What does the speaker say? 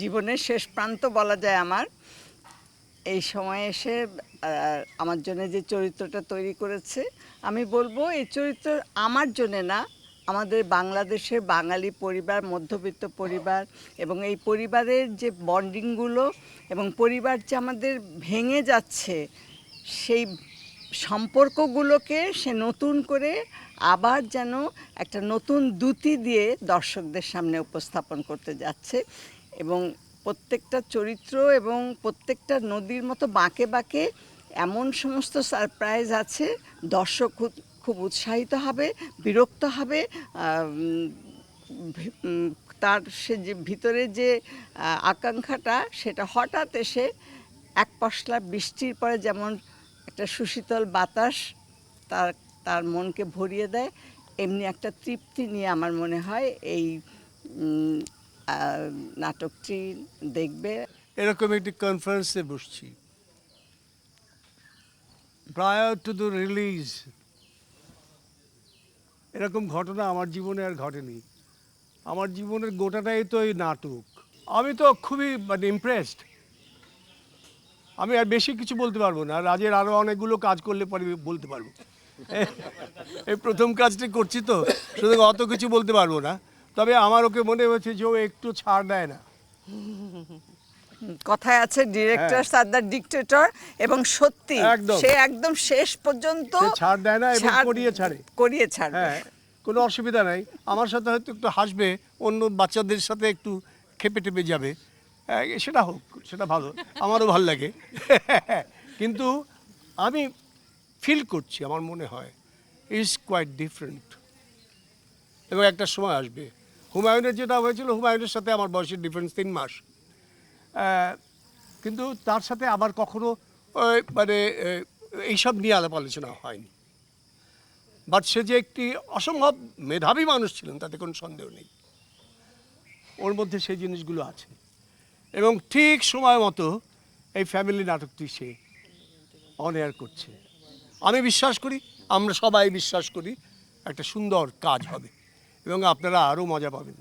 জীবনের শেষ প্রান্ত বলা যায় আমার। এই সময়ে এসে আমার জন্য যে চরিত্রটা তৈরি করেছে, আমি বলবো এই চরিত্র আমার জন্যে না, আমাদের বাংলাদেশের বাঙালি পরিবার, মধ্যবিত্ত পরিবার এবং এই পরিবারের যে বন্ডিংগুলো এবং পরিবার যে আমাদের ভেঙে যাচ্ছে, সেই সম্পর্কগুলোকে সে নতুন করে আবার যেন একটা নতুন দ্যুতি দিয়ে দর্শকদের সামনে উপস্থাপন করতে যাচ্ছে। এবং প্রত্যেকটা চরিত্র এবং প্রত্যেকটা নদীর মতো বাঁকে বাঁকে এমন সমস্ত সারপ্রাইজ আছে, দর্শক খুব উৎসাহিত হবে, বিরক্ত হবে, তার সে যে ভিতরে যে আকাঙ্ক্ষাটা, সেটা হঠাৎ এসে এক পশলা বৃষ্টির পরে যেমন একটা সুশীতল বাতাস তার তার মনকে ভরিয়ে দেয়, এমনি একটা তৃপ্তি নিয়ে আমার মনে হয় এই নাটকটি দেখবে। এরকম একটি কনফারেন্সে বসছি, প্রায়র টু দ্য রিলিজ এরকম ঘটনা আমার জীবনে আর ঘটেনি। আমার জীবনের গোটাটাই তো এই নাটক। আমি তো খুবই ইমপ্রেসড। আমি আর বেশি কিছু বলতে পারবো না, রাজের আরও অনেকগুলো কাজ করলে পরে বলতে পারবো। এই প্রথম কাজটি করছি তো, সুতরাং অত কিছু বলতে পারবো না। তবে আমার ওকে মনে হয়েছে যে ও একটু ছাড় দেয় না। কথায় আছে ডিরেক্টর আর দ্য ডিক্টেটর, এবং সত্যি একদম। সে একদম শেষ পর্যন্ত সে ছাড় দেয় না এবং করিয়ে ছাড়ে। হ্যাঁ, কোনো অসুবিধা নাই। আমার সাথে হয়তো একটু হাসবে, অন্য বাচ্চাদের সাথে একটু খেপে টেপে যাবে, সেটা হোক, সেটা ভালো, আমারও ভালো লাগে। কিন্তু আমি ফিল করছি, আমার মনে হয় ইজ কোয়াইট ডিফারেন্ট। এবং একটা সময় আসবে, হুমায়ুনের যেটা হয়েছিল, হুমায়ুনের সাথে আমার বয়সের ডিফারেন্স 3 মাস, কিন্তু তার সাথে আবার কখনো এইসব নিয়ে আলাপ আলোচনা হয়নি। বাট সে যে একটি অসম্ভব মেধাবী মানুষ ছিলেন তাতে কোনো সন্দেহ নেই। ওর মধ্যে সেই জিনিসগুলো আছে এবং ঠিক সময় মতো এই ফ্যামিলি নাটকটি সে অন এয়ার করছে। আমি বিশ্বাস করি, আমরা সবাই বিশ্বাস করি একটা সুন্দর কাজ হবে এবং আপনারা আরও মজা পাবেন।